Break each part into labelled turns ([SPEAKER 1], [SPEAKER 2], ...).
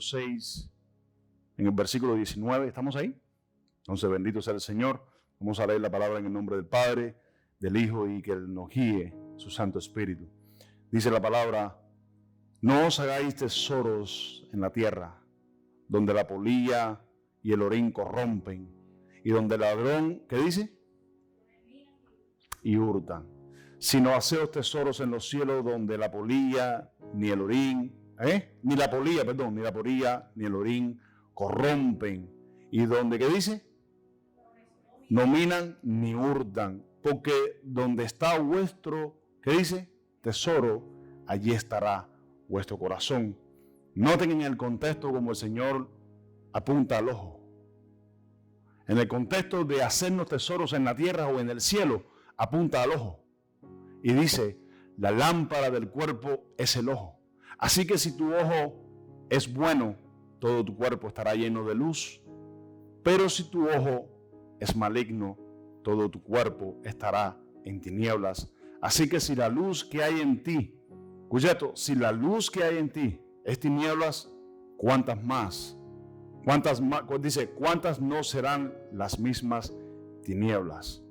[SPEAKER 1] 6, en el versículo 19, ¿estamos ahí? Entonces, bendito sea el Señor. Vamos a leer la palabra en el nombre del Padre, del Hijo y que Él nos guíe su Santo Espíritu. Dice la palabra: no os hagáis tesoros en la tierra, donde la polilla y el orín corrompen, y donde el ladrón, ¿qué dice? Y hurtan. Sino haceos tesoros en los cielos, donde la polilla ni el orín, ni la polilla ni el orín corrompen, y donde, ¿qué dice? No minan ni hurtan, porque donde está vuestro, ¿qué dice? Tesoro, allí estará vuestro corazón. Noten en el contexto como el Señor apunta al ojo. En el contexto de hacernos tesoros en la tierra o en el cielo, apunta al ojo. Y dice, la lámpara del cuerpo es el ojo. Así que si tu ojo es bueno, todo tu cuerpo estará lleno de luz. Pero si tu ojo es maligno, todo tu cuerpo estará en tinieblas. Así que si la luz que hay en ti, si la luz que hay en ti es tinieblas, ¿cuántas más? Dice, ¿cuántas no serán las mismas tinieblas?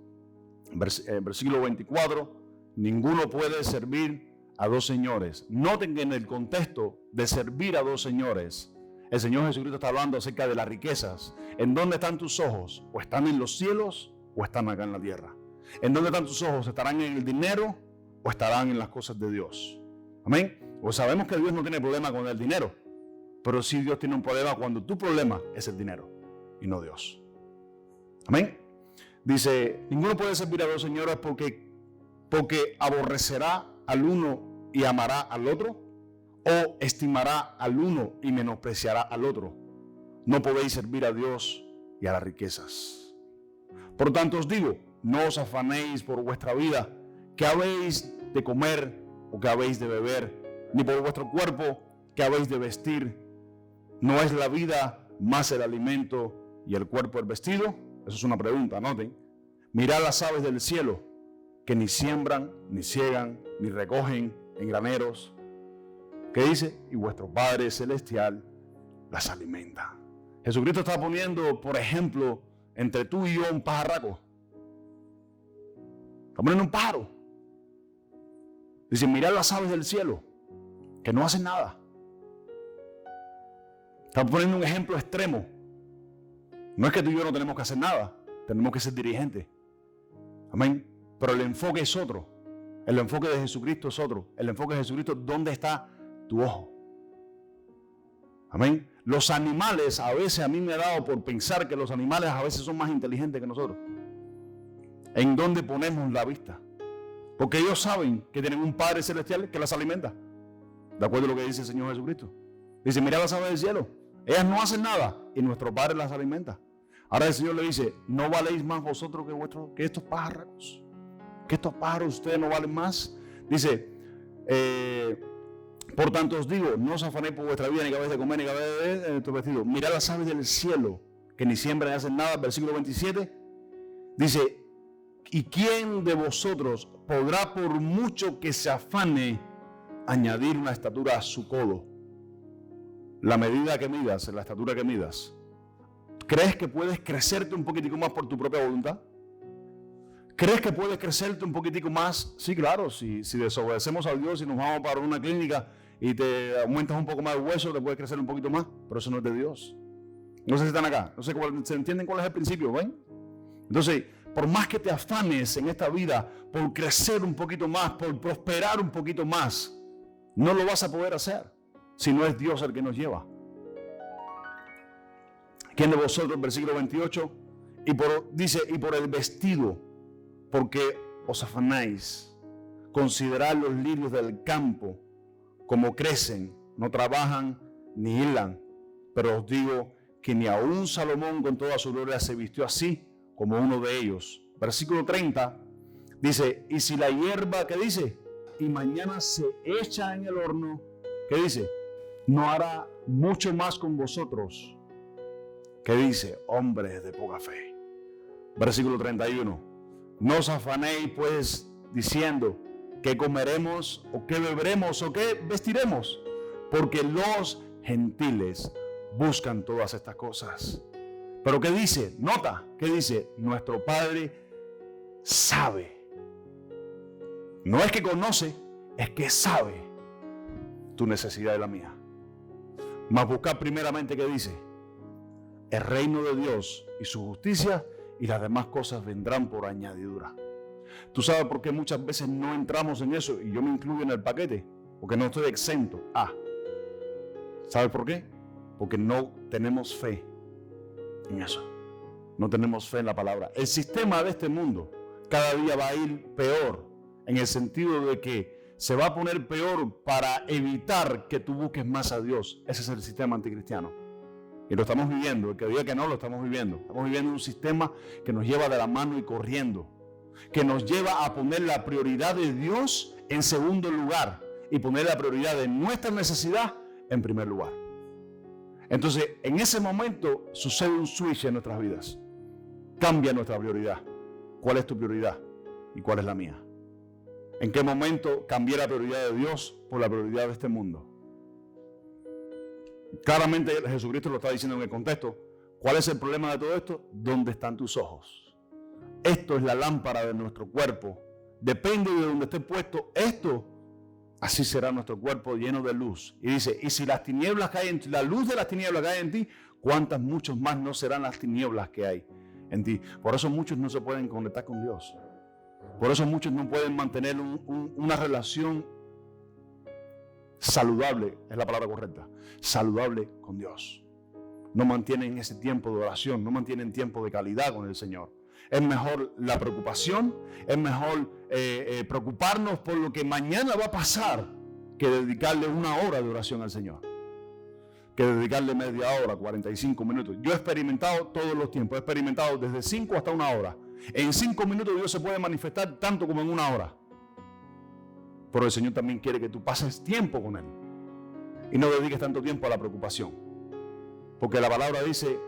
[SPEAKER 1] Versículo 24, ninguno puede servir a dos señores. Noten que en el contexto de servir a dos señores, el Señor Jesucristo está hablando acerca de las riquezas. ¿En dónde están tus ojos? ¿O están en los cielos o están acá en la tierra? ¿En dónde están tus ojos? ¿Estarán en el dinero o estarán en las cosas de Dios? Amén. Pues sabemos que Dios no tiene problema con el dinero, pero sí Dios tiene un problema cuando tu problema es el dinero y no Dios. Amén. Dice, ninguno puede servir a dos señores porque aborrecerá al uno y amará al otro, o estimará al uno y menospreciará al otro. No podéis servir a Dios y a las riquezas. Por tanto os digo, no os afanéis por vuestra vida, qué habéis de comer o qué habéis de beber, ni por vuestro cuerpo, qué habéis de vestir. ¿No es la vida más el alimento y el cuerpo el vestido? Eso es una pregunta, noten. Mirad las aves del cielo, que ni siembran, ni ciegan, ni recogen en graneros. ¿Qué dice? Y vuestro Padre Celestial las alimenta. Jesucristo está poniendo, por ejemplo, entre tú y yo un pajarraco. Está poniendo un pájaro. Dice, mirad las aves del cielo, que no hacen nada. Está poniendo un ejemplo extremo. No es que tú y yo no tenemos que hacer nada, tenemos que ser dirigentes. Amén. Pero el enfoque es otro. El enfoque de Jesucristo es otro. El enfoque de Jesucristo, ¿dónde está tu ojo? Amén. Los animales, a veces a mí me ha dado por pensar que los animales a veces son más inteligentes que nosotros. ¿En dónde ponemos la vista? Porque ellos saben que tienen un Padre Celestial que las alimenta. De acuerdo a lo que dice el Señor Jesucristo. Dice, mirad las aves del cielo. Ellas no hacen nada y nuestro Padre las alimenta. Ahora el Señor le dice, ¿no valéis más vosotros que estos pájaros? ¿Que estos pájaros ustedes no valen más? Dice, por tanto os digo, no os afanéis por vuestra vida, ni que habéis de comer, ni que habéis de beber en vuestro vestido. Mirad las aves del cielo, que ni siembran ni hacen nada. Versículo 27, dice, ¿y quién de vosotros podrá, por mucho que se afane, añadir una estatura a su codo? La medida que midas, la estatura que midas, ¿crees que puedes crecerte un poquitico más por tu propia voluntad? ¿Crees que puedes crecerte un poquitico más? Sí, claro, si desobedecemos a Dios y nos vamos para una clínica y te aumentas un poco más de hueso, te puedes crecer un poquito más, pero eso no es de Dios. No sé si están acá, no sé ¿se entienden cuál es el principio? ¿Ven? Entonces, por más que te afanes en esta vida por crecer un poquito más, por prosperar un poquito más, no lo vas a poder hacer si no es Dios el que nos lleva. ¿Quién de vosotros, versículo 28, dice, y por el vestido, porque os afanáis, considerad los lirios del campo, como crecen, no trabajan ni hilan, pero os digo que ni aun Salomón con toda su gloria se vistió así como uno de ellos. Versículo 30 dice, y si la hierba, ¿qué dice? Y mañana se echa en el horno, ¿qué dice? No hará mucho más con vosotros. ¿Qué dice? Hombres de poca fe. Versículo 31. No os afanéis pues diciendo qué comeremos o qué beberemos o qué vestiremos, porque los gentiles buscan todas estas cosas. Pero ¿qué dice? Nota, ¿qué dice? Nuestro Padre sabe. No es que conoce, es que sabe tu necesidad y la mía. Mas buscar primeramente, ¿qué dice? El reino de Dios y su justicia, y las demás cosas vendrán por añadidura. ¿Tú sabes por qué muchas veces no entramos en eso? Y yo me incluyo en el paquete, porque no estoy exento. ¿Sabes por qué? Porque no tenemos fe en eso. No tenemos fe en la palabra. El sistema de este mundo cada día va a ir peor, en el sentido de que se va a poner peor para evitar que tú busques más a Dios. Ese es el sistema anticristiano. Y lo estamos viviendo. El que diga que no, lo estamos viviendo. Estamos viviendo un sistema que nos lleva de la mano y corriendo, que nos lleva a poner la prioridad de Dios en segundo lugar y poner la prioridad de nuestra necesidad en primer lugar. Entonces, en ese momento sucede un switch en nuestras vidas. Cambia nuestra prioridad. ¿Cuál es tu prioridad y cuál es la mía? ¿En qué momento cambié la prioridad de Dios por la prioridad de este mundo? Claramente Jesucristo lo está diciendo en el contexto. ¿Cuál es el problema de todo esto? ¿Dónde están tus ojos? Esto es la lámpara de nuestro cuerpo. Depende de donde esté puesto esto, así será nuestro cuerpo lleno de luz. Y dice, y si las tinieblas caen en ti, la luz de las tinieblas cae en ti, ¿cuántas muchos más no serán las tinieblas que hay en ti? Por eso muchos no se pueden conectar con Dios. Por eso muchos no pueden mantener una relación saludable, es la palabra correcta, saludable con Dios. No mantienen ese tiempo de oración, no mantienen tiempo de calidad con el Señor. Es mejor la preocupación, es mejor preocuparnos por lo que mañana va a pasar que dedicarle una hora de oración al Señor, que dedicarle media hora, 45 minutos. Yo he experimentado todos los tiempos, he experimentado desde 5 hasta una hora. En 5 minutos Dios se puede manifestar tanto como en una hora. Pero el Señor también quiere que tú pases tiempo con Él y no dediques tanto tiempo a la preocupación. Porque la palabra dice,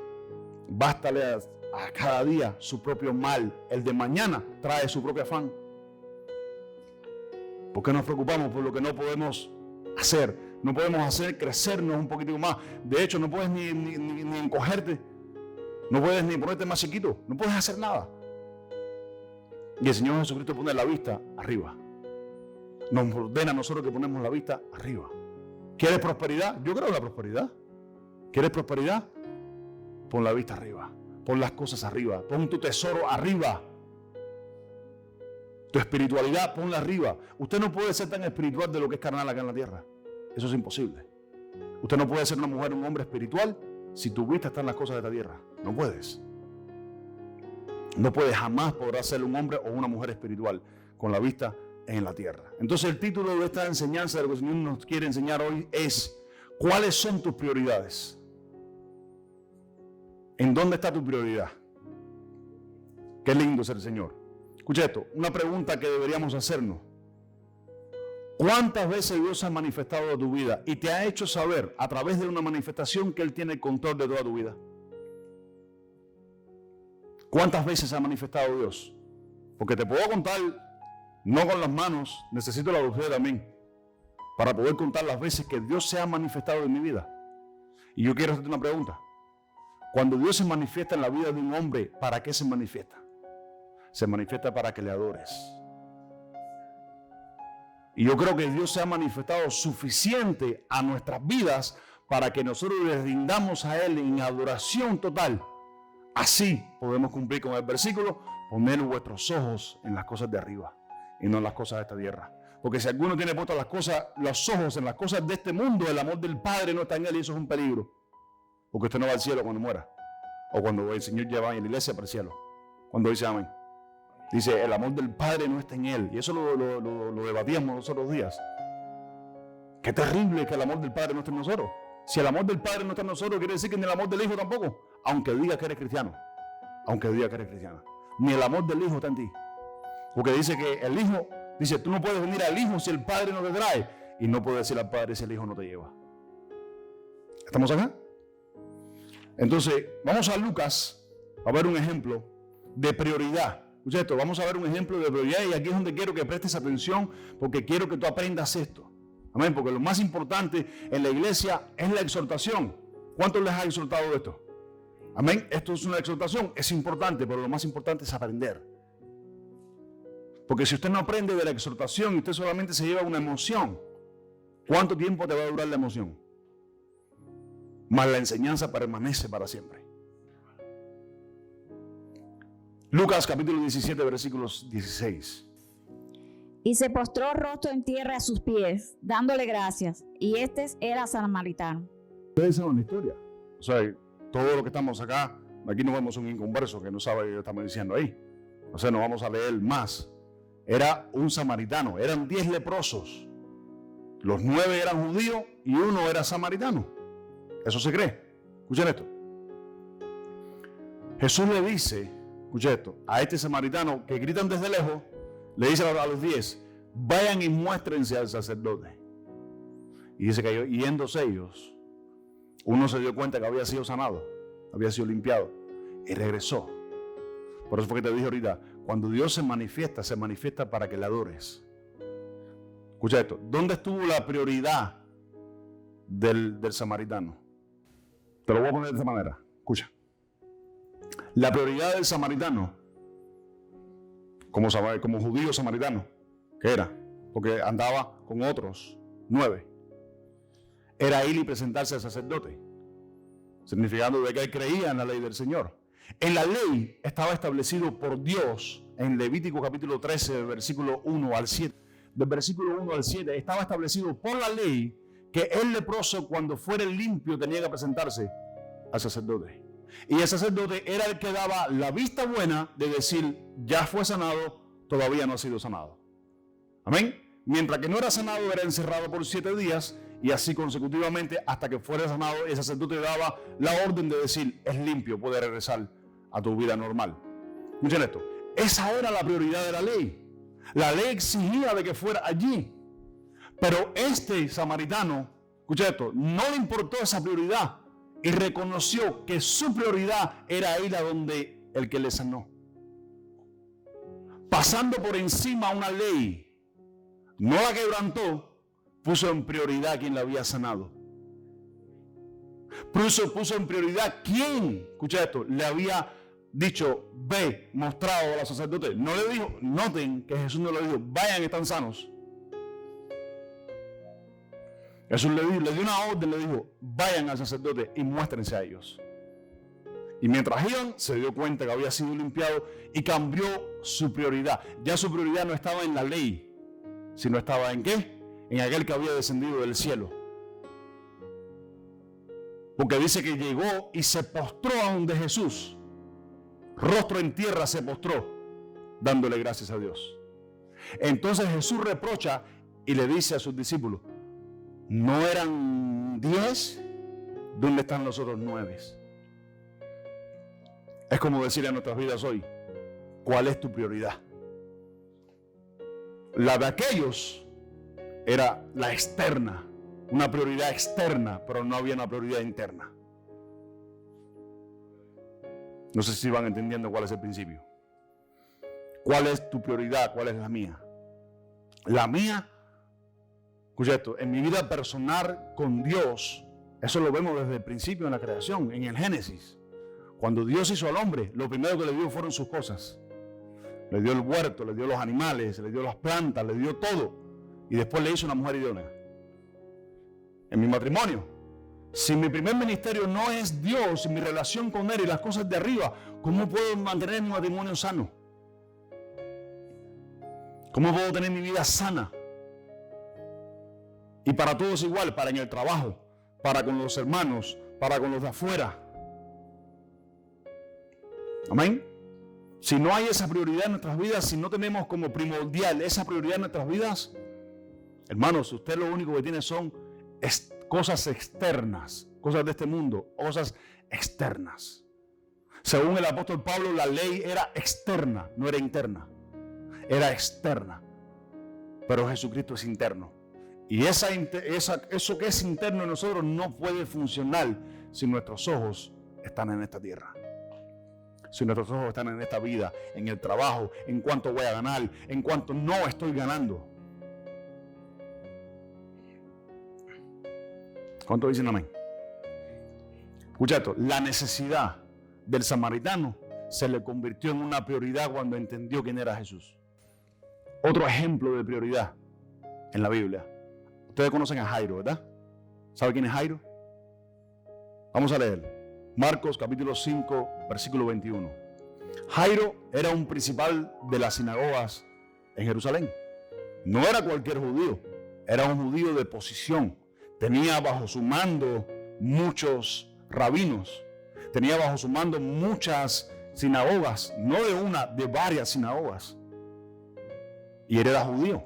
[SPEAKER 1] bástale a cada día su propio mal. El de mañana trae su propio afán. ¿Por qué nos preocupamos por lo que no podemos hacer? No podemos hacer crecernos un poquitico más. De hecho, no puedes ni encogerte. No puedes ni ponerte más chiquito. No puedes hacer nada. Y el Señor Jesucristo pone la vista arriba. Nos ordena a nosotros que ponemos la vista arriba. ¿Quieres prosperidad? Yo creo en la prosperidad. ¿Quieres prosperidad? Pon la vista arriba. Pon las cosas arriba. Pon tu tesoro arriba. Tu espiritualidad, ponla arriba. Usted no puede ser tan espiritual de lo que es carnal acá en la tierra. Eso es imposible. Usted no puede ser una mujer o un hombre espiritual si tu vista está en las cosas de esta tierra. No puedes. No puedes, jamás podrás ser un hombre o una mujer espiritual con la vista en la tierra. Entonces el título de esta enseñanza, de lo que el Señor nos quiere enseñar hoy, es: ¿cuáles son tus prioridades? ¿En dónde está tu prioridad? Qué lindo es el Señor. Escucha esto, una pregunta que deberíamos hacernos. ¿Cuántas veces Dios se ha manifestado en tu vida y te ha hecho saber a través de una manifestación que Él tiene el control de toda tu vida? ¿Cuántas veces se ha manifestado Dios? Porque te puedo contar, no con las manos, necesito la de ustedes también, para poder contar las veces que Dios se ha manifestado en mi vida. Y yo quiero hacerte una pregunta. Cuando Dios se manifiesta en la vida de un hombre, ¿para qué se manifiesta? Se manifiesta para que le adores. Y yo creo que Dios se ha manifestado suficiente a nuestras vidas para que nosotros le rindamos a Él en adoración total. Así podemos cumplir con el versículo: poner vuestros ojos en las cosas de arriba y no en las cosas de esta tierra. Porque si alguno tiene puestos los ojos en las cosas de este mundo, el amor del Padre no está en Él, y eso es un peligro. Porque usted no va al cielo cuando muera, o cuando el Señor lleva en la iglesia para el cielo, cuando dice amén. Dice, el amor del Padre no está en Él. Y eso lo debatíamos los otros días. Qué terrible que el amor del Padre no esté en nosotros. Si el amor del Padre no está en nosotros, quiere decir que ni el amor del Hijo tampoco. Aunque diga que eres cristiano. Aunque diga que eres cristiana. Ni el amor del Hijo está en ti. Porque dice que el Hijo, dice, tú no puedes venir al Hijo si el Padre no te trae. Y no puedes decir al Padre si el Hijo no te lleva. ¿Estamos acá? Entonces, vamos a Lucas a ver un ejemplo de prioridad. Escucha esto, vamos a ver un ejemplo de prioridad, y aquí es donde quiero que prestes atención, porque quiero que tú aprendas esto. Amén, porque lo más importante en la iglesia es la exhortación. ¿Cuántos les ha exhortado de esto? Amén. Esto es una exhortación, es importante, pero lo más importante es aprender. Porque si usted no aprende de la exhortación y usted solamente se lleva una emoción, ¿cuánto tiempo te va a durar la emoción? Mas la enseñanza permanece para siempre. Lucas capítulo 17, versículos 16.
[SPEAKER 2] Y se postró rostro en tierra a sus pies, dándole gracias. Y este era samaritano.
[SPEAKER 1] Ustedes saben la historia. O sea, todo lo que estamos acá, aquí no vemos un inconverso que no sabe lo que estamos diciendo ahí. O sea, no vamos a leer más. Era un samaritano, eran 10 leprosos. Los 9 eran judíos y 1 era samaritano. Eso se cree. Escuchen esto. Jesús le dice, escuchen esto, a este samaritano que gritan desde lejos, le dice a los 10, vayan y muéstrense al sacerdote. Y dice que yéndose ellos, uno se dio cuenta que había sido sanado, había sido limpiado y regresó. Por eso fue que te dije ahorita, cuando Dios se manifiesta para que le adores. Escucha esto, ¿dónde estuvo la prioridad del samaritano? Te lo voy a poner de esta manera, escucha. La prioridad del samaritano, como judío samaritano, que era, porque andaba con otros 9, era ir y presentarse al sacerdote, significando de que él creía en la ley del Señor. En la ley estaba establecido por Dios, en Levítico capítulo 13, del versículo 1 al 7, del versículo 1 al 7, estaba establecido por la ley que el leproso cuando fuera limpio tenía que presentarse al sacerdote. Y el sacerdote era el que daba la vista buena de decir, ya fue sanado, todavía no ha sido sanado. Amén. Mientras que no era sanado, era encerrado por 7 días y así consecutivamente hasta que fuera sanado, el sacerdote daba la orden de decir, es limpio, puede regresar a tu vida normal. Escuchen esto, esa era la prioridad de la ley. La ley exigía de que fuera allí. Pero este samaritano, escuchen esto, no le importó esa prioridad y reconoció que su prioridad era ir a donde el que le sanó. Pasando por encima una ley, no la quebrantó, puso en prioridad a quien la había sanado. Puso en prioridad quien, escucha esto, le había dicho, ve, mostrado a los sacerdotes. No le dijo, noten que Jesús no le dijo, vayan, están sanos. Jesús le dio una orden, le dijo, vayan al sacerdote y muéstrense a ellos. Y mientras iban, se dio cuenta que había sido limpiado y cambió su prioridad. Ya su prioridad no estaba en la ley, sino estaba en ¿qué? En aquel que había descendido del cielo. Porque dice que llegó y se postró a donde Jesús. Rostro en tierra se postró, dándole gracias a Dios. Entonces Jesús reprocha y le dice a sus discípulos, ¿no eran 10? ¿Dónde están los otros 9? Es como decir a nuestras vidas hoy, ¿cuál es tu prioridad? La de aquellos era la externa, una prioridad externa, pero no había una prioridad interna. No sé si van entendiendo cuál es el principio. ¿Cuál es tu prioridad? ¿Cuál es la mía? La mía, escucha esto, en mi vida personal con Dios, eso lo vemos desde el principio en la creación, en el Génesis. Cuando Dios hizo al hombre, lo primero que le dio fueron sus cosas. Le dio el huerto, le dio los animales, le dio las plantas, le dio todo. Y después le hizo una mujer idónea. En mi matrimonio, si mi primer ministerio no es Dios, mi relación con Él y las cosas de arriba, ¿cómo puedo mantener mi matrimonio sano? ¿Cómo puedo tener mi vida sana? Y para todos igual, para en el trabajo, para con los hermanos, para con los de afuera. Amén. Si no hay esa prioridad en nuestras vidas, si no tenemos como primordial esa prioridad en nuestras vidas, hermanos, usted lo único que tiene son cosas externas, cosas de este mundo, cosas externas. Según el apóstol Pablo, la ley era externa, no era interna, era externa. Pero Jesucristo es interno. Y eso que es interno en nosotros no puede funcionar si nuestros ojos están en esta tierra. Si nuestros ojos están en esta vida, en el trabajo, en cuánto voy a ganar, en cuánto no estoy ganando. ¿Cuánto dicen amén? Escucha esto, la necesidad del samaritano se le convirtió en una prioridad cuando entendió quién era Jesús. Otro ejemplo de prioridad en la Biblia. Ustedes conocen a Jairo, ¿verdad? ¿Sabe quién es Jairo? Vamos a leer. Marcos capítulo 5, versículo 21. Jairo era un principal de las sinagogas en Jerusalén. No era cualquier judío, era un judío de posición. Tenía bajo su mando muchos rabinos. Tenía bajo su mando muchas sinagogas, no de una, de varias sinagogas. Y él era judío.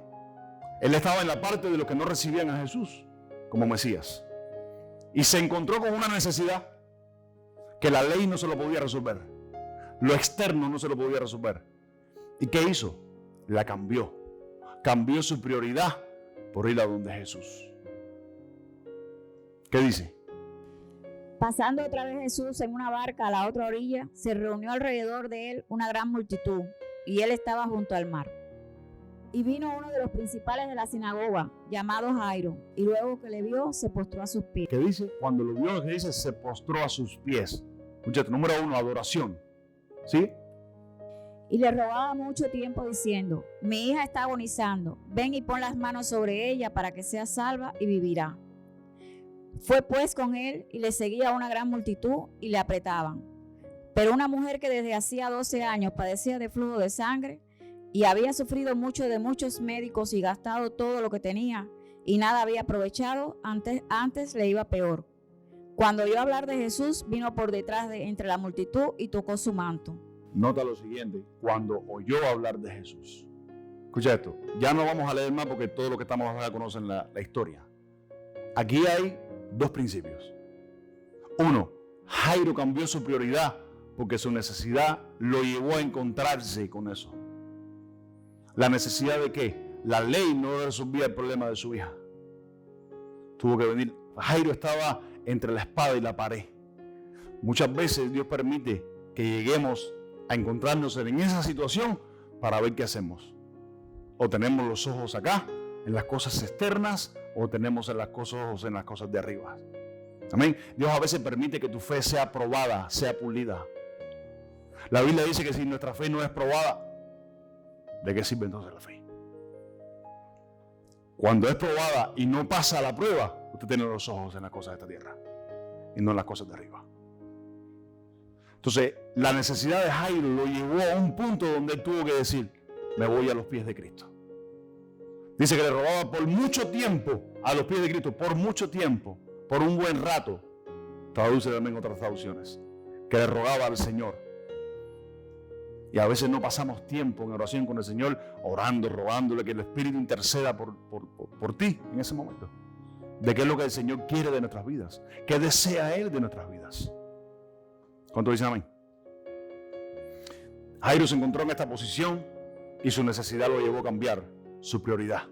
[SPEAKER 1] Él estaba en la parte de los que no recibían a Jesús como Mesías. Y se encontró con una necesidad que la ley no se lo podía resolver. Lo externo no se lo podía resolver. ¿Y qué hizo? La cambió. Cambió su prioridad por ir a donde Jesús. ¿Qué dice?
[SPEAKER 2] Pasando otra vez Jesús en una barca a la otra orilla, se reunió alrededor de él una gran multitud, y él estaba junto al mar. Y vino uno de los principales de la sinagoga, llamado Jairo, y luego que le vio, se postró a sus pies.
[SPEAKER 1] ¿Qué dice? Cuando lo vio, ¿qué dice? Se postró a sus pies. Escúchate, número 1, adoración. ¿Sí?
[SPEAKER 2] Y le rogaba mucho tiempo diciendo: mi hija está agonizando, ven y pon las manos sobre ella para que sea salva y vivirá. Fue pues con él y le seguía una gran multitud y le apretaban. Pero una mujer que desde hacía 12 años padecía de flujo de sangre y había sufrido mucho de muchos médicos y gastado todo lo que tenía y nada había aprovechado, antes le iba peor. Cuando oyó hablar de Jesús, vino por detrás entre la multitud y tocó su manto.
[SPEAKER 1] Nota lo siguiente, cuando oyó hablar de Jesús. Escucha esto, ya no vamos a leer más porque todo lo que estamos acá conocen la historia. Aquí hay dos principios. Uno, Jairo cambió su prioridad porque su necesidad lo llevó a encontrarse con eso. ¿La necesidad de qué? La ley no resolvía el problema de su hija. Tuvo que venir. Jairo estaba entre la espada y la pared. Muchas veces Dios permite que lleguemos a encontrarnos en esa situación para ver qué hacemos. O tenemos los ojos acá, en las cosas externas, o tenemos en las cosas de arriba. Amén. Dios a veces permite que tu fe sea probada, sea pulida. La Biblia dice que si nuestra fe no es probada, ¿de qué sirve entonces la fe? Cuando es probada y no pasa la prueba, usted tiene los ojos en las cosas de esta tierra y no en las cosas de arriba. Entonces, la necesidad de Jairo lo llevó a un punto donde él tuvo que decir: me voy a los pies de Cristo. Dice que le robaba por mucho tiempo a los pies de Cristo, por mucho tiempo, por un buen rato. Traduce también otras traducciones. Que le rogaba al Señor. Y a veces no pasamos tiempo en oración con el Señor, orando, rogándole que el Espíritu interceda por ti en ese momento. De qué es lo que el Señor quiere de nuestras vidas. ¿Qué desea Él de nuestras vidas? ¿Cuánto dicen amén? Jairo se encontró en esta posición y su necesidad lo llevó a cambiar su prioridad.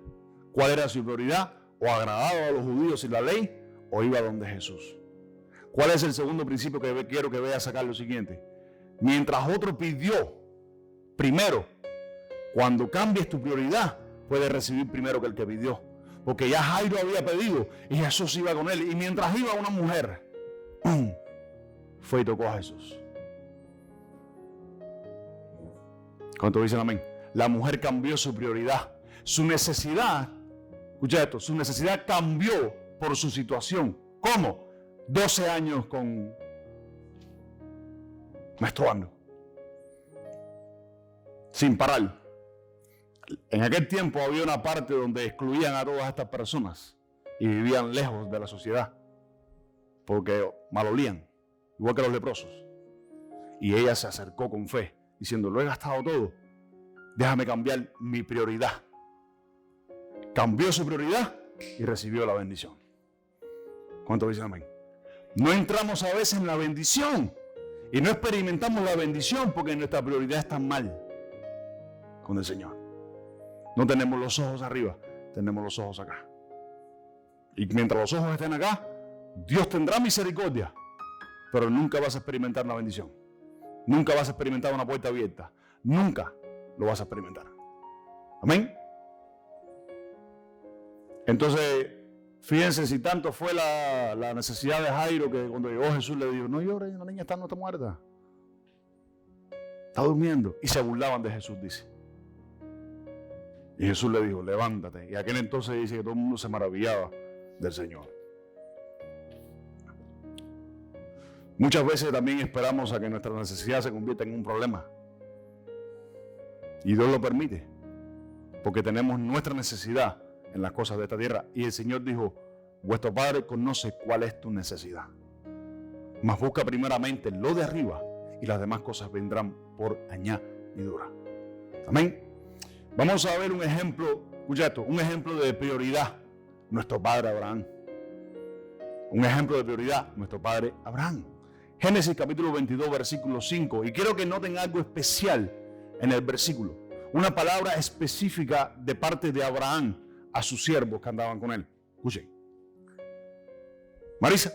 [SPEAKER 1] ¿Cuál era su prioridad? O agradaba a los judíos y la ley, o iba donde Jesús. ¿Cuál es el segundo principio que quiero que veas sacar? Lo siguiente: mientras otro pidió primero, cuando cambies tu prioridad, puedes recibir primero que el que pidió. Porque ya Jairo había pedido y Jesús iba con él. Y mientras iba una mujer, fue y tocó a Jesús. ¿Cuánto dicen amén? La mujer cambió su prioridad. Su necesidad, escucha esto, su necesidad cambió por su situación. ¿Cómo? 12 años menstruando. Sin parar. En aquel tiempo había una parte donde excluían a todas estas personas y vivían lejos de la sociedad porque malolían, igual que los leprosos. Y ella se acercó con fe, diciendo: lo he gastado todo, déjame cambiar mi prioridad. Cambió su prioridad y recibió la bendición. ¿Cuánto dicen amén? No entramos a veces en la bendición y no experimentamos la bendición porque nuestra prioridad está mal con el Señor. No tenemos los ojos arriba, tenemos los ojos acá. Y mientras los ojos estén acá, Dios tendrá misericordia, pero nunca vas a experimentar la bendición. Nunca vas a experimentar una puerta abierta. Nunca lo vas a experimentar. Amén. Entonces, Fíjense si tanto fue la necesidad de Jairo que cuando llegó Jesús le dijo, no llores, la niña no está muerta. Está durmiendo. Y se burlaban de Jesús, dice. Y Jesús le dijo, levántate. Y aquel entonces dice que todo el mundo se maravillaba del Señor. Muchas veces también esperamos a que nuestra necesidad se convierta en un problema. Y Dios lo permite. Porque tenemos nuestra necesidad en las cosas de esta tierra. Y el Señor dijo, vuestro Padre conoce cuál es tu necesidad. Mas busca primeramente lo de arriba y las demás cosas vendrán por añadidura. Amén. Vamos a ver un ejemplo, escucha esto, un ejemplo de prioridad. Nuestro padre Abraham. Un ejemplo de prioridad, nuestro padre Abraham. Génesis capítulo 22, versículo 5. Y quiero que noten algo especial en el versículo. Una palabra específica de parte de Abraham a sus siervos que andaban con él. Escuchen. Marisa.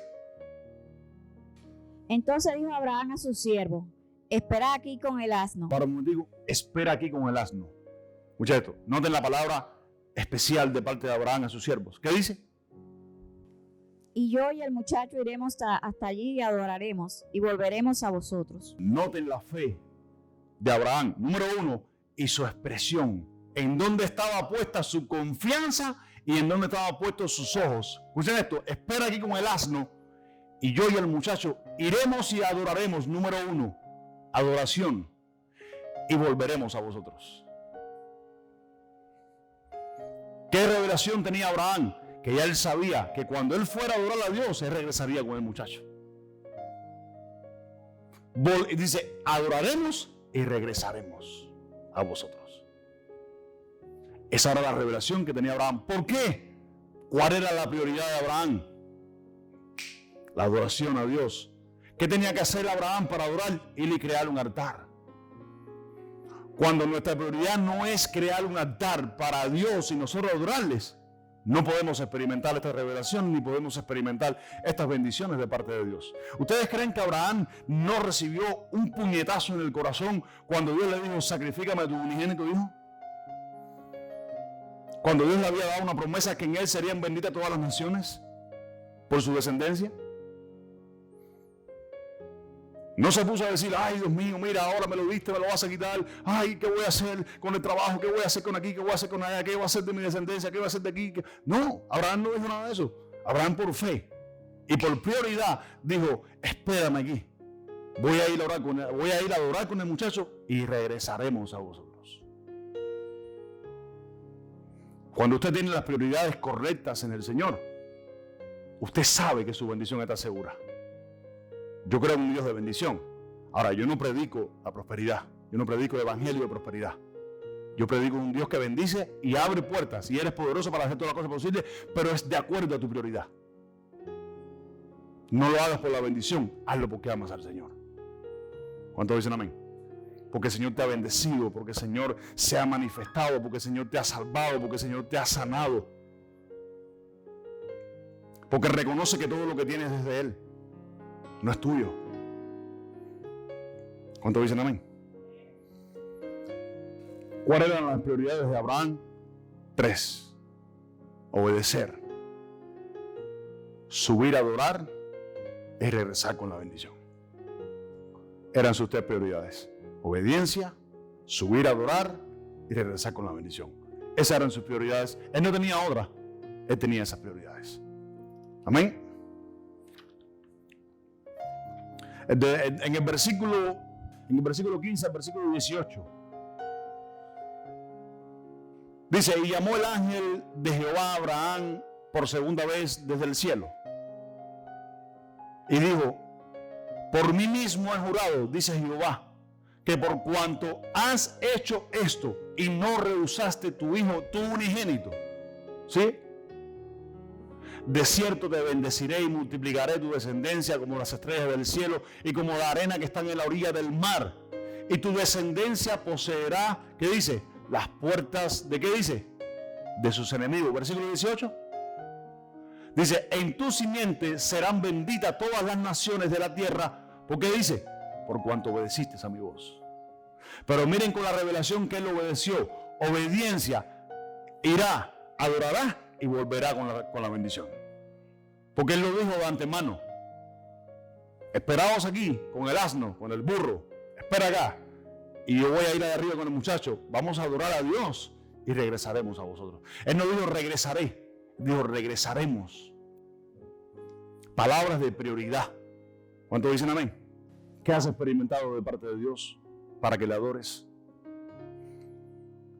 [SPEAKER 2] Entonces dijo Abraham a sus siervos, espera aquí con el asno.
[SPEAKER 1] Para un momento, espera aquí con el asno. Escucha esto. Noten la palabra especial de parte de Abraham a sus siervos. ¿Qué dice?
[SPEAKER 2] Y yo y el muchacho iremos hasta allí y adoraremos y volveremos a vosotros.
[SPEAKER 1] Noten la fe de Abraham, número uno, y su expresión. En dónde estaba puesta su confianza y en dónde estaban puestos sus ojos. Escuchen esto, espera aquí con el asno y yo y el muchacho iremos y adoraremos, número uno, adoración, y volveremos a vosotros. ¿Qué revelación tenía Abraham? Que ya él sabía que cuando él fuera a adorar a Dios, él regresaría con el muchacho. Dice, adoraremos y regresaremos a vosotros. Esa era la revelación que tenía Abraham. ¿Por qué? ¿Cuál era la prioridad de Abraham? La adoración a Dios. ¿Qué tenía que hacer Abraham para adorar? Ir y crear un altar. Cuando nuestra prioridad no es crear un altar para Dios y nosotros adorarles, no podemos experimentar esta revelación ni podemos experimentar estas bendiciones de parte de Dios. ¿Ustedes creen que Abraham no recibió un puñetazo en el corazón cuando Dios le dijo, sacrifícame a tu unigénito hijo? Cuando Dios le había dado una promesa que en él serían benditas todas las naciones por su descendencia. No se puso a decir, ay Dios mío, mira, ahora me lo diste, me lo vas a quitar. Ay, ¿qué voy a hacer con el trabajo? ¿Qué voy a hacer con aquí? ¿Qué voy a hacer con allá? ¿Qué voy a hacer de mi descendencia? ¿Qué voy a hacer de aquí? No, Abraham no dijo nada de eso. Abraham por fe y por prioridad dijo, espérame aquí. Voy a ir a adorar con el muchacho y regresaremos a vosotros. Cuando usted tiene las prioridades correctas en el Señor, usted sabe que su bendición está segura. Yo creo en un Dios de bendición. Ahora, yo no predico la prosperidad. Yo no predico el evangelio de prosperidad. Yo predico un Dios que bendice y abre puertas. Y eres poderoso para hacer todas las cosas posibles, pero es de acuerdo a tu prioridad. No lo hagas por la bendición, hazlo porque amas al Señor. ¿Cuántos dicen amén? Porque el Señor te ha bendecido, porque el Señor se ha manifestado, porque el Señor te ha salvado, porque el Señor te ha sanado. Porque reconoce que todo lo que tienes es de Él. No es tuyo. ¿Cuántos dicen amén? ¿Cuáles eran las prioridades de Abraham? 3. Obedecer, subir a adorar y regresar con la bendición. Eran sus 3 prioridades. Obediencia, subir a adorar y regresar con la bendición. Esas eran sus prioridades. Él no tenía otra. Él tenía esas prioridades. Amén. En el versículo 15 al versículo 18 dice, y llamó el ángel de Jehová a Abraham por segunda vez desde el cielo y dijo, por mí mismo he jurado, dice Jehová, que por cuanto has hecho esto y no rehusaste tu hijo, tu unigénito, ¿sí? De cierto te bendeciré y multiplicaré tu descendencia como las estrellas del cielo y como la arena que está en la orilla del mar. Y tu descendencia poseerá, ¿qué dice? Las puertas, ¿de qué dice? De sus enemigos. Versículo 18. Dice, en tu simiente serán benditas todas las naciones de la tierra. ¿Por qué dice? Por cuanto obedeciste a mi voz. Pero miren con la revelación que él obedeció. Obediencia, irá, adorará y volverá con la bendición. Porque Él lo dijo de antemano. Esperaos aquí con el asno, con el burro. Espera acá. Y yo voy a ir allá arriba con el muchacho. Vamos a adorar a Dios y regresaremos a vosotros. Él no dijo regresaré. Dijo regresaremos. Palabras de prioridad. ¿Cuántos dicen amén? ¿Qué has experimentado de parte de Dios para que le adores?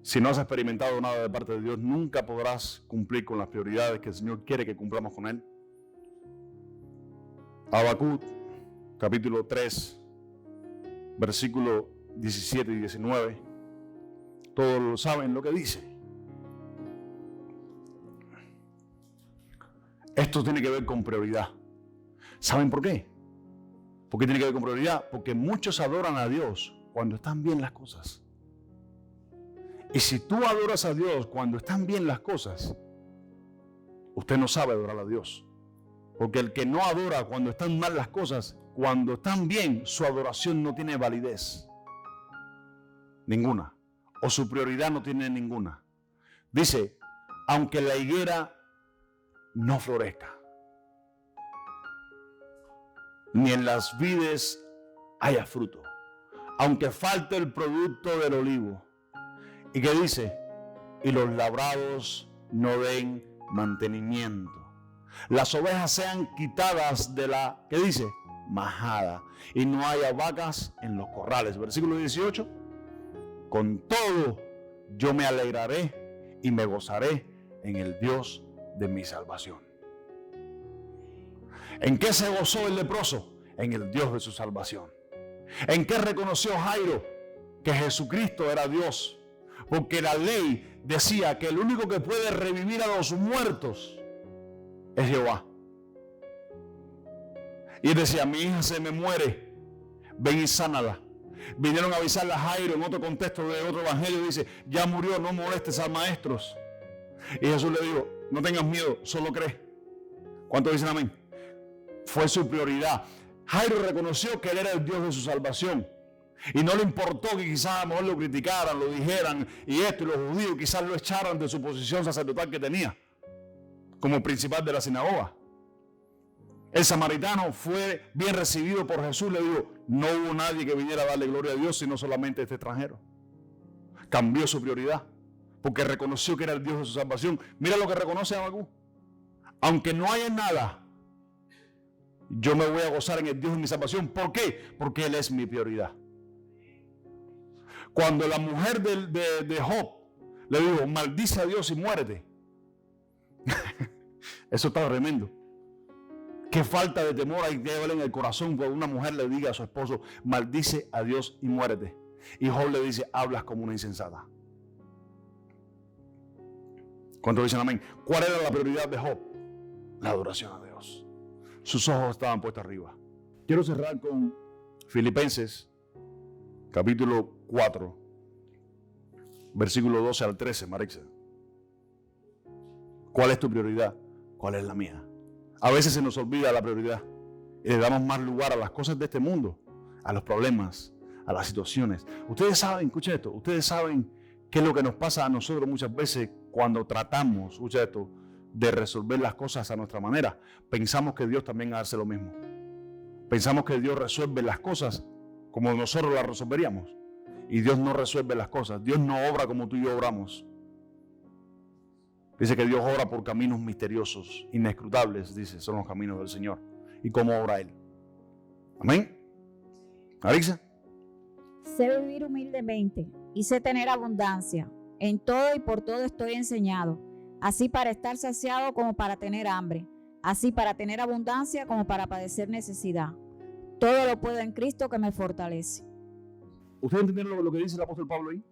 [SPEAKER 1] Si no has experimentado nada de parte de Dios, nunca podrás cumplir con las prioridades que el Señor quiere que cumplamos con Él. Habacuc, capítulo 3, versículo 17 y 19. Todos lo saben lo que dice. Esto tiene que ver con prioridad. ¿Saben por qué? ¿Por qué tiene que ver con prioridad? Porque muchos adoran a Dios cuando están bien las cosas. Y si tú adoras a Dios cuando están bien las cosas, usted no sabe adorar a Dios. Porque el que no adora cuando están mal las cosas, cuando están bien, su adoración no tiene validez. Ninguna. O su prioridad no tiene ninguna. Dice, aunque la higuera no florezca, ni en las vides haya fruto, aunque falte el producto del olivo. ¿Y qué dice? Y los labrados no den mantenimiento. Las ovejas sean quitadas de la, ¿qué dice? Majada. Y no haya vacas en los corrales. Versículo 18. Con todo yo me alegraré y me gozaré en el Dios de mi salvación. ¿En qué se gozó el leproso? En el Dios de su salvación. ¿En qué reconoció Jairo? Que Jesucristo era Dios. Porque la ley decía que el único que puede revivir a los muertos es Jehová. Y él decía, mi hija se me muere, ven y sánala. Vinieron a avisarle a Jairo en otro contexto de otro evangelio, dice, ya murió, no molestes a maestros. Y Jesús le dijo, no tengas miedo, solo cree. ¿Cuántos dicen amén? Fue su prioridad. Jairo reconoció que él era el Dios de su salvación. Y no le importó que quizás a lo mejor lo criticaran, lo dijeran, y esto, y los judíos quizás lo echaran de su posición sacerdotal que tenía, como principal de la sinagoga. El samaritano fue bien recibido por Jesús, le dijo, no hubo nadie que viniera a darle gloria a Dios, sino solamente este extranjero. Cambió su prioridad, porque reconoció que era el Dios de su salvación. Mira lo que reconoce Habacuc. Aunque no haya nada, yo me voy a gozar en el Dios de mi salvación. ¿Por qué? Porque Él es mi prioridad. Cuando la mujer de Job le dijo, maldice a Dios y muérete. Eso está tremendo. Qué falta de temor hay que haber en el corazón cuando una mujer le diga a su esposo, maldice a Dios y muérete. Y Job le dice, hablas como una insensata. ¿Cuántos dicen amén? ¿Cuál era la prioridad de Job? La adoración a Dios. Sus ojos estaban puestos arriba. Quiero cerrar con Filipenses, capítulo 4, versículo 12 al 13, Marixa. ¿Cuál es tu prioridad? ¿Cuál es la mía? A veces se nos olvida la prioridad y le damos más lugar a las cosas de este mundo, a los problemas, a las situaciones. Ustedes saben, escuchen esto, ustedes saben qué es lo que nos pasa a nosotros muchas veces cuando tratamos, escuchen esto, de resolver las cosas a nuestra manera. Pensamos que Dios también hace lo mismo. Pensamos que Dios resuelve las cosas como nosotros las resolveríamos. Y Dios no resuelve las cosas. Dios no obra como tú y yo obramos. Dice que Dios obra por caminos misteriosos, inescrutables, dice, son los caminos del Señor. ¿Y cómo obra Él? Amén. Arixa.
[SPEAKER 2] Sé vivir humildemente y sé tener abundancia. En todo y por todo estoy enseñado. Así para estar saciado como para tener hambre. Así para tener abundancia como para padecer necesidad. Todo lo puedo en Cristo que me fortalece.
[SPEAKER 1] ¿Ustedes entienden lo que dice el apóstol Pablo ahí?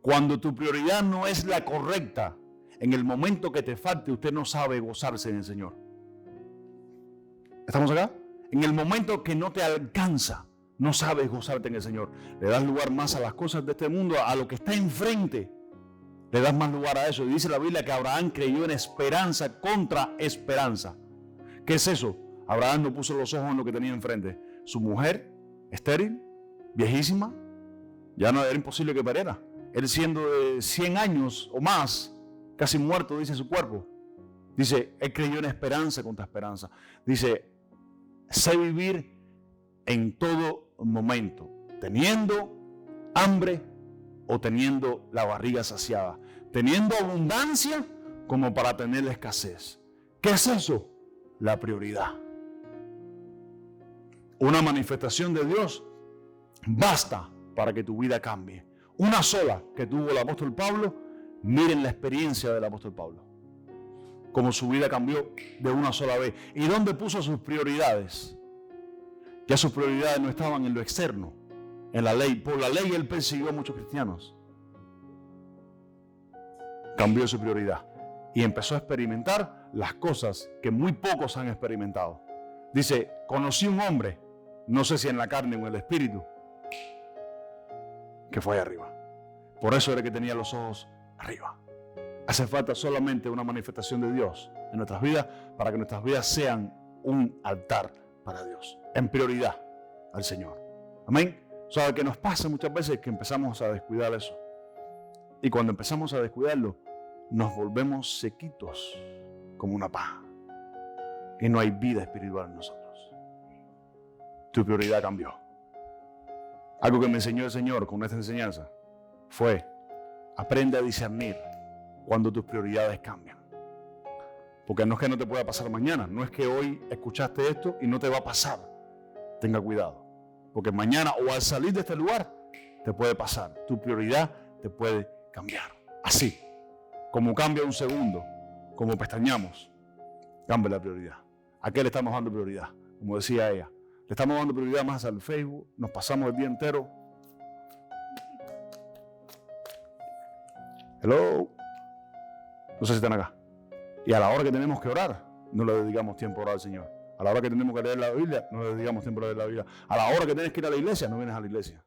[SPEAKER 1] Cuando tu prioridad no es la correcta, en el momento que te falte, usted no sabe gozarse en el Señor. ¿Estamos acá? En el momento que no te alcanza, no sabes gozarte en el Señor. Le das lugar más a las cosas de este mundo, a lo que está enfrente. Le das más lugar a eso. Y dice la Biblia que Abraham creyó en esperanza contra esperanza. ¿Qué es eso? Abraham no puso los ojos en lo que tenía enfrente. Su mujer, estéril, viejísima, ya no era imposible que pariera. Él siendo de 100 años o más, casi muerto, dice su cuerpo. Dice, él creyó en esperanza contra esperanza. Dice, sé vivir en todo momento, teniendo hambre o teniendo la barriga saciada, teniendo abundancia como para tener la escasez. ¿Qué es eso? La prioridad. Una manifestación de Dios basta para que tu vida cambie. Una sola que tuvo el apóstol Pablo. Miren la experiencia del apóstol Pablo, cómo su vida cambió de una sola vez. ¿Y dónde puso sus prioridades? Ya sus prioridades no estaban en lo externo, en la ley. Por la ley él persiguió a muchos cristianos. Cambió su prioridad y empezó a experimentar las cosas que muy pocos han experimentado. Dice, conocí un hombre, no sé si en la carne o en el espíritu, que fue allá arriba. Por eso era que tenía los ojos arriba. Hace falta solamente una manifestación de Dios en nuestras vidas para que nuestras vidas sean un altar para Dios, en prioridad al Señor. Amén. O sea, que nos pasa muchas veces que empezamos a descuidar eso. Y cuando empezamos a descuidarlo, nos volvemos sequitos como una paja. Y no hay vida espiritual en nosotros. Tu prioridad cambió. Algo que me enseñó el Señor con esta enseñanza fue: aprende a discernir cuando tus prioridades cambian. Porque no es que no te pueda pasar mañana, no es que hoy escuchaste esto y no te va a pasar. Tenga cuidado, porque mañana o al salir de este lugar te puede pasar. Tu prioridad te puede cambiar. Así, como cambia un segundo, como pestañamos, cambia la prioridad. ¿A qué le estamos dando prioridad? Como decía ella, le estamos dando prioridad más al Facebook, nos pasamos el día entero. Hello. No sé si están acá. Y a la hora que tenemos que orar, no le dedicamos tiempo a orar al Señor. A la hora que tenemos que leer la Biblia, no le dedicamos tiempo a leer la Biblia. A la hora que tienes que ir a la iglesia, no vienes a la iglesia.